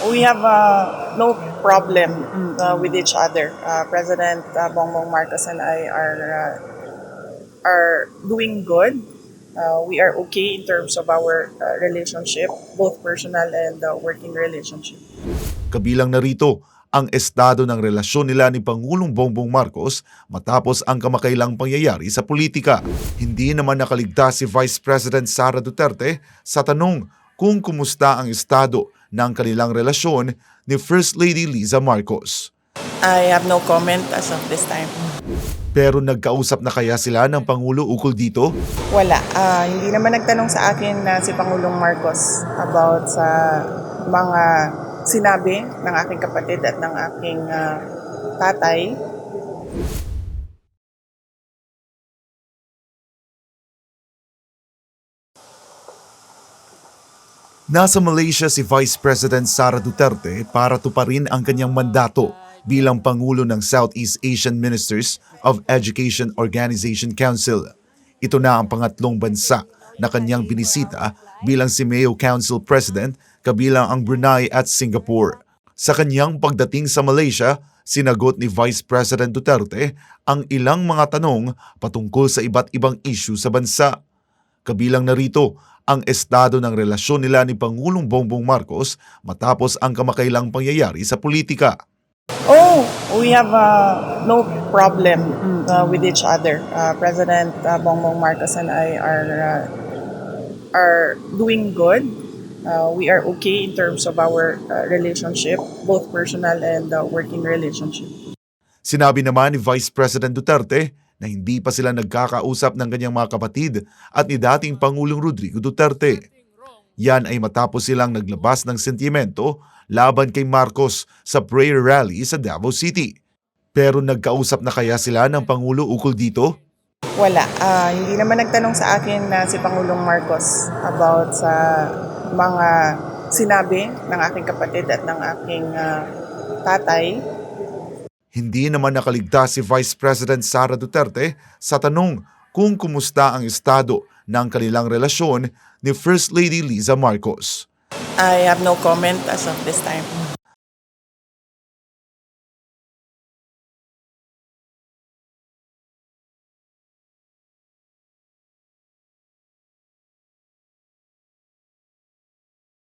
we have no problem with each other. President Bongbong Marcos and I are doing good. We are okay in terms of our relationship, both personal and working relationship. Kabilang narito ang estado ng relasyon nila ni Pangulong Bongbong Marcos matapos ang kamakailang pangyayari sa politika. Hindi naman nakaligtas si Vice President Sara Duterte sa tanong kung kumusta ang estado ng kanilang relasyon ni First Lady Liza Marcos. I have no comment as of this time. Pero nagkausap na kaya sila ng Pangulo ukol dito? Wala. Hindi naman nagtanong sa akin na si Pangulong Marcos about sa mga sinabi ng aking kapatid at ng aking tatay. Nasa Malaysia si Vice President Sara Duterte para tuparin ang kanyang mandato bilang Pangulo ng Southeast Asian Ministers of Education Organization Council. Ito na ang pangatlong bansa na kanyang binisita bilang CIMEO Council President kabilang ang Brunei at Singapore. Sa kanyang pagdating sa Malaysia, sinagot ni Vice President Duterte ang ilang mga tanong patungkol sa iba't ibang issue sa bansa. Kabilang narito ang estado ng relasyon nila ni Pangulong Bongbong Marcos matapos ang kamakailang pangyayari sa politika. We have no problem with each other. President Bongbong Marcos and I are doing good. We are okay in terms of our relationship, both personal and working relationship. Sinabi naman ni Vice President Duterte na hindi pa sila nagkakausap ng kanyang mga kapatid at ni dating Pangulong Rodrigo Duterte. Yan ay matapos silang naglabas ng sentimento laban kay Marcos sa prayer rally sa Davao City. Pero nagkausap na kaya sila ng Pangulo ukol dito? Wala. Hindi naman nagtanong sa akin na si Pangulong Marcos about sa mga sinabi ng aking kapatid at ng aking tatay. Hindi naman nakaligtas si Vice President Sara Duterte sa tanong kung kumusta ang estado ng kanilang relasyon ni First Lady Liza Marcos. I have no comment as of this time.